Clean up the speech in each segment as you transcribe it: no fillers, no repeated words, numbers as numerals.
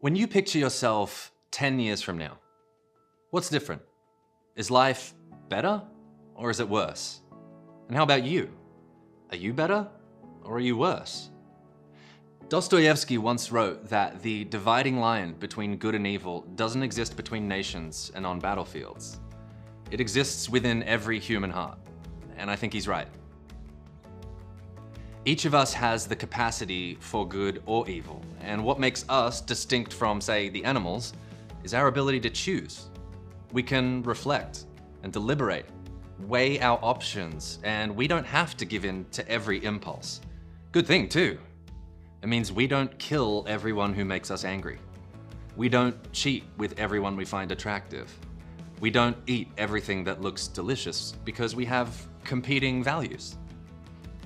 When you picture yourself 10 years from now, what's different? Is life better or is it worse? And how about you? Are you better or are you worse? Dostoevsky once wrote that the dividing line between good and evil doesn't exist between nations and on battlefields. It exists within every human heart, and I think he's right. Each of us has the capacity for good or evil, and what makes us distinct from, say, the animals is our ability to choose. We can reflect and deliberate, weigh our options, and we don't have to give in to every impulse. Good thing, too. It means we don't kill everyone who makes us angry. We don't cheat with everyone we find attractive. We don't eat everything that looks delicious because we have competing values.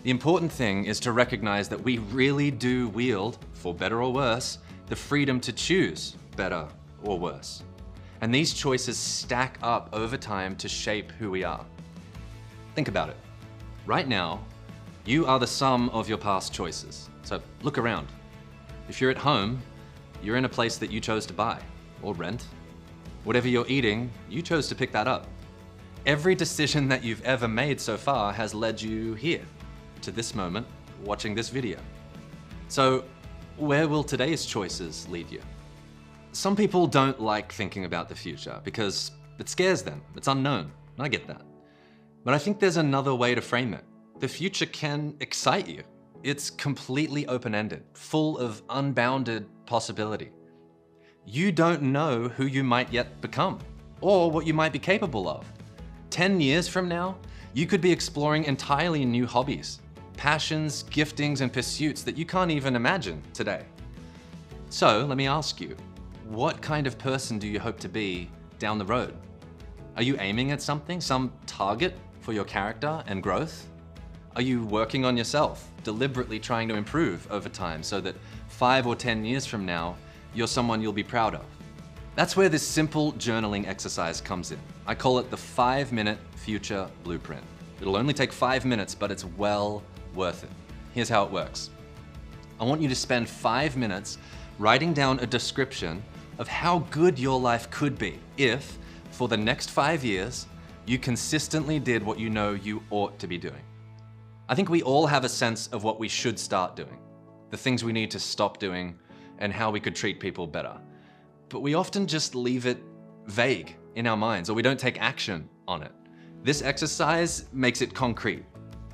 The important thing is to recognize that we really do wield, for better or worse, the freedom to choose better or worse. And these choices stack up over time to shape who we are. Think about it. Right now, you are the sum of your past choices. So look around. If you're at home, you're in a place that you chose to buy or rent. Whatever you're eating, you chose to pick that up. Every decision that you've ever made so far has led you here, to this moment, watching this video. So where will today's choices lead you? Some people don't like thinking about the future because it scares them. It's unknown. I get that. But I think there's another way to frame it. The future can excite you. It's completely open-ended, full of unbounded possibility. You don't know who you might yet become or what you might be capable of. 10 years from now, you could be exploring entirely new hobbies, passions, giftings, and pursuits that you can't even imagine today. So let me ask you, what kind of person do you hope to be down the road? Are you aiming at something, some target for your character and growth? Are you working on yourself, deliberately trying to improve over time so that 5 or 10 years from now, you're someone you'll be proud of? That's where this simple journaling exercise comes in. I call it the 5-minute future blueprint. It'll only take 5 minutes, but it's well worth it. Here's how it works. I want you to spend 5 minutes writing down a description of how good your life could be if, for the next 5 years, you consistently did what you know you ought to be doing. I think we all have a sense of what we should start doing, the things we need to stop doing, and how we could treat people better. But we often just leave it vague in our minds, or we don't take action on it. This exercise makes it concrete.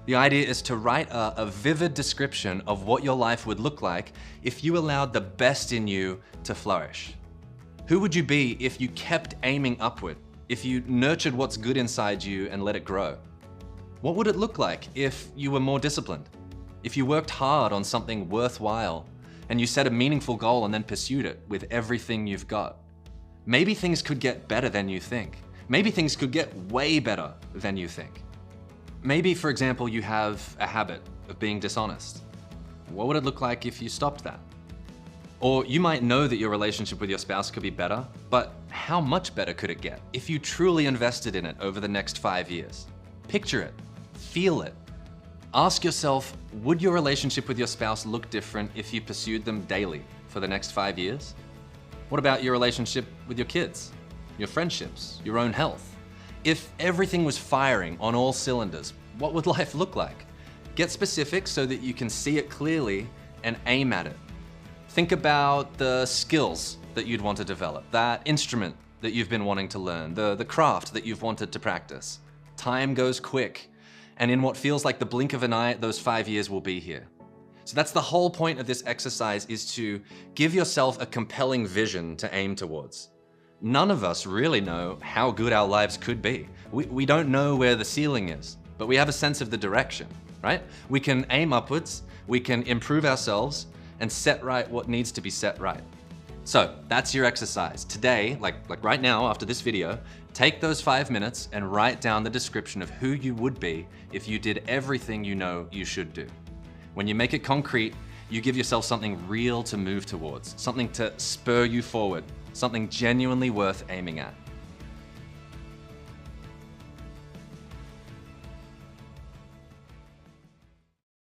The idea is to write a vivid description of what your life would look like if you allowed the best in you to flourish. Who would you be if you kept aiming upward, if you nurtured what's good inside you and let it grow? What would it look like if you were more disciplined? If you worked hard on something worthwhile and you set a meaningful goal and then pursued it with everything you've got? Maybe things could get better than you think. Maybe things could get way better than you think. Maybe, for example, you have a habit of being dishonest. What would it look like if you stopped that? Or you might know that your relationship with your spouse could be better, but how much better could it get if you truly invested in it over the next 5 years? Picture it, feel it. Ask yourself, would your relationship with your spouse look different if you pursued them daily for the next 5 years? What about your relationship with your kids, your friendships, your own health? If everything was firing on all cylinders, what would life look like? Get specific so that you can see it clearly and aim at it. Think about the skills that you'd want to develop, that instrument that you've been wanting to learn, the craft that you've wanted to practice. Time goes quick, and in what feels like the blink of an eye, those 5 years will be here. So that's the whole point of this exercise, is to give yourself a compelling vision to aim towards. None of us really know how good our lives could be. We don't know where the ceiling is, but we have a sense of the direction, right? We can aim upwards, we can improve ourselves, and set right what needs to be set right. So that's your exercise. Today, like right now after this video, take those 5 minutes and write down the description of who you would be if you did everything you know you should do. When you make it concrete, you give yourself something real to move towards, something to spur you forward, something genuinely worth aiming at.